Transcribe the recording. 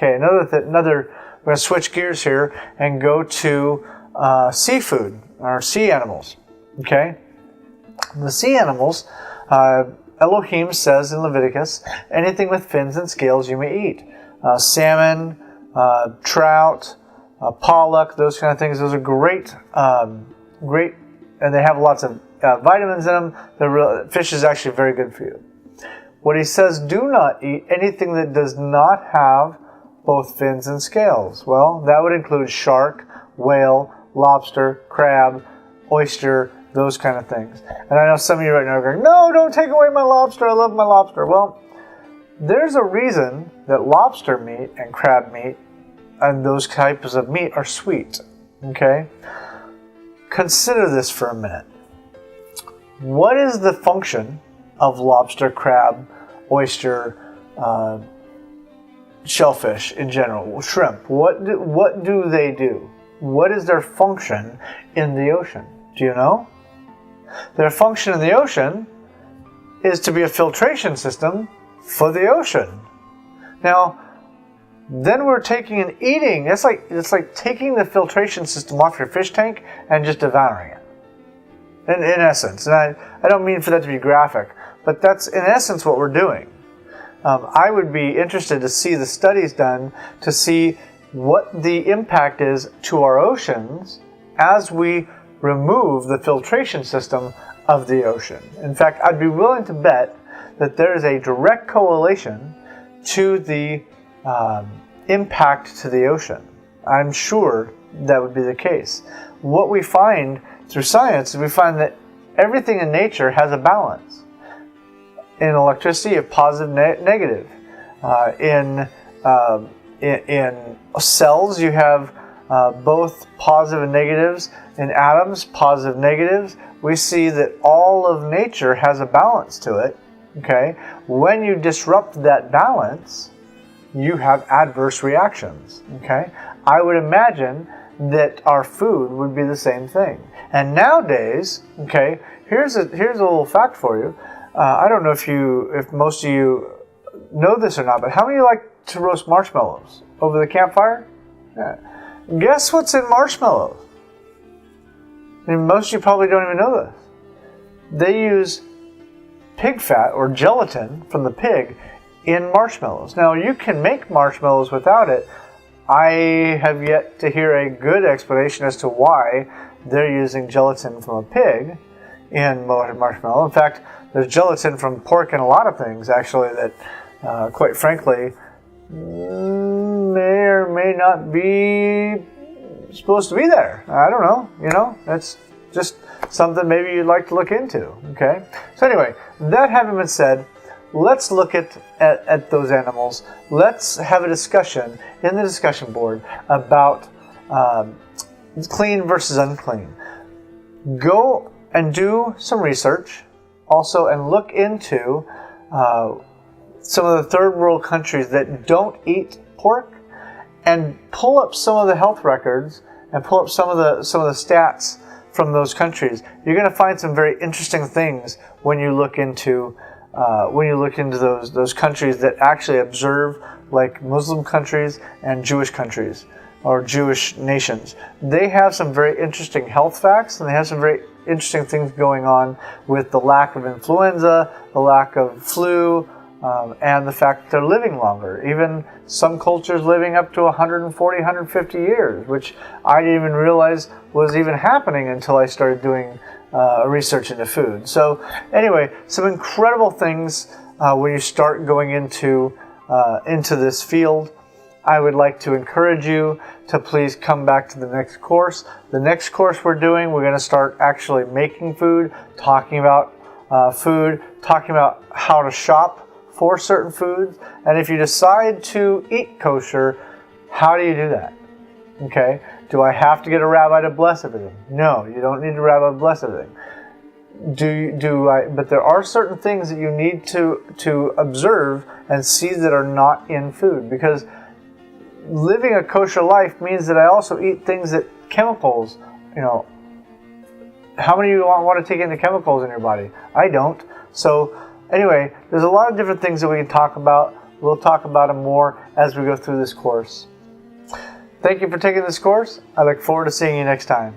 Okay, another. We're going to switch gears here and go to seafood, or sea animals. Okay, the sea animals, Elohim says in Leviticus, anything with fins and scales you may eat. Salmon, trout, pollock, those kind of things. Those are great, great, and they have lots of vitamins in them. Fish is actually very good for you. What he says, do not eat anything that does not have both fins and scales. Well, that would include shark, whale, lobster, crab, oyster, those kind of things. And I know some of you right now are going, no, don't take away my lobster. I love my lobster. Well, there's a reason that lobster meat and crab meat and those types of meat are sweet. Okay? Consider this for a minute. What is the function of lobster, crab, oyster, shellfish in general, shrimp? What do they do? What is their function in the ocean? Do you know? Their function in the ocean is to be a filtration system for the ocean. Now, then we're taking and eating. It's like taking the filtration system off your fish tank and just devouring it. In essence, and I don't mean for that to be graphic, but that's in essence what we're doing. I would be interested to see the studies done to see what the impact is to our oceans as we remove the filtration system of the ocean. In fact, I'd be willing to bet that there is a direct correlation to the impact to the ocean. I'm sure that would be the case. What we find through science is we find that everything in nature has a balance. In electricity, you have positive, negative. In cells, you have both positive and negatives. In atoms, positive, negatives. We see that all of nature has a balance to it. Okay, when you disrupt that balance, you have adverse reactions. Okay, I would imagine that our food would be the same thing. And nowadays, okay, here's a little fact for you. I don't know if most of you know this or not, but how many of you like to roast marshmallows over the campfire? Yeah. Guess what's in marshmallows? I mean, most of you probably don't even know this. They use pig fat or gelatin from the pig in marshmallows. Now, you can make marshmallows without it. I have yet to hear a good explanation as to why they're using gelatin from a pig in marshmallow. In fact, there's gelatin from pork and a lot of things, actually, that, quite frankly, may or may not be supposed to be there. I don't know. You know, that's just something maybe you'd like to look into. Okay. So anyway, that having been said, let's look at those animals. Let's have a discussion in the discussion board about clean versus unclean. Go and do some research also and look into some of the third world countries that don't eat pork, and pull up some of the health records and pull up some of the stats from those countries. You're going to find some very interesting things when you look into those countries that actually observe, like Muslim countries and Jewish countries or Jewish nations. They have some very interesting health facts, and they have some very interesting things going on with the lack of influenza, the lack of flu, and the fact that they're living longer. Even some cultures living up to 140, 150 years, which I didn't even realize was even happening until I started doing research into food. So anyway, some incredible things when you start going into this field. I would like to encourage you to please come back to the next course. The next course we're going to start actually making food, talking about food, talking about how to shop for certain foods. And if you decide to eat kosher, how do you do that? Okay? Do I have to get a rabbi to bless everything? No, you don't need a rabbi to bless everything. But there are certain things that you need to observe and see that are not in food, because living a kosher life means that I also eat things that chemicals, how many of you want to take in the chemicals in your body? I don't. So anyway, there's a lot of different things that we can talk about. We'll talk about them more as we go through this course. Thank you for taking this course. I look forward to seeing you next time.